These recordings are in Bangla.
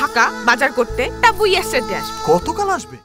ফাঁকা বাজার করতে, তা বুই আসতে আসবে। কতকাল আসবে?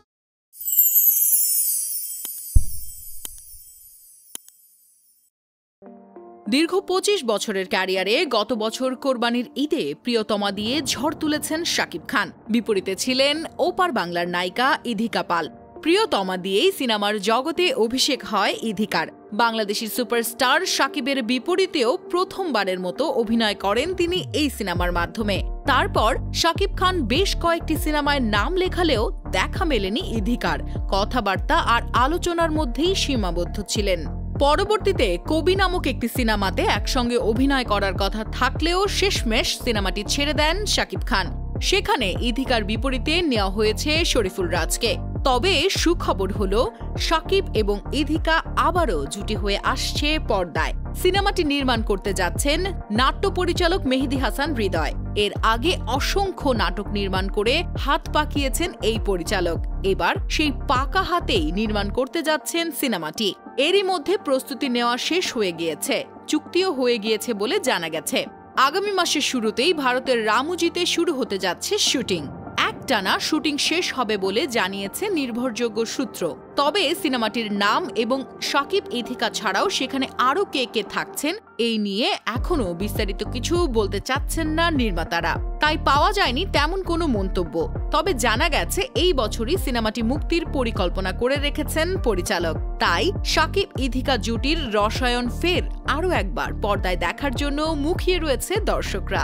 দীর্ঘ ২৫ বছরের ক্যারিয়ারে গত বছর কোরবানির ঈদে প্রিয়তমা দিয়ে ঝড় তুলেছেন শাকিব খান। বিপরীতে ছিলেন ওপার বাংলার নায়িকা ইধিকা পাল। প্রিয়তমা দিয়েই সিনেমার জগতে অভিষেক হয় ইধিকার। বাংলাদেশি সুপারস্টার শাকিবের বিপরীতেও প্রথমবারের মতো অভিনয় করেন তিনি এই সিনেমার মাধ্যমে। তারপর শাকিব খান বেশ কয়েকটি সিনেমায় নাম লেখালেও দেখা মেলেনি ইধিকার। কথাবার্তা আর আলোচনার মধ্যেই সীমাবদ্ধ ছিলেন। পরবর্তীতে কবি নামক একটি সিনেমাতে একসঙ্গে অভিনয় করার কথা থাকলেও শেষমেশ সিনেমাটি ছেড়ে দেন শাকিব খান। সেখানে ইধিকার বিপরীতে নেওয়া হয়েছে শরীফুল রাজকে। তবে সুখবর হলো শাকিব এবং ইধিকা আবারও জুটি হয়ে আসছে পর্দায়। সিনেমাটি নির্মাণ করতে যাচ্ছেন নাট্য পরিচালক মেহেদী হাসান হৃদয়। এর আগে অসংখ্য নাটক নির্মাণ করে হাত পাকিয়েছেন এই পরিচালক। এবার সেই পাকা হাতেই নির্মাণ করতে যাচ্ছেন সিনেমাটি। এরই মধ্যে প্রস্তুতি নেওয়া শেষ হয়ে গিয়েছে, চুক্তিও হয়ে গিয়েছে বলে জানা গেছে। আগামী মাসের শুরুতেই ভারতের রামুজিতে শুরু হতে যাচ্ছে শুটিং। একটানা শুটিং শেষ হবে বলে জানিয়েছে নির্ভরযোগ্য সূত্র। তবে সিনেমাটির নাম এবং শাকিব ইধিকা ছাড়াও সেখানে আরও কে কে থাকছেন এই নিয়ে এখনো বিস্তারিত কিছু বলতে চাচ্ছেন না নির্মাতারা। তাই পাওয়া যায়নি তেমন কোনো মন্তব্য। তবে জানা গেছে এই বছরই সিনেমাটি মুক্তির পরিকল্পনা করে রেখেছেন পরিচালক। তাই শাকিব ইধিকা জুটির রসায়ন ফের আরও একবার পর্দায় দেখার জন্য মুখিয়ে রয়েছে দর্শকরা।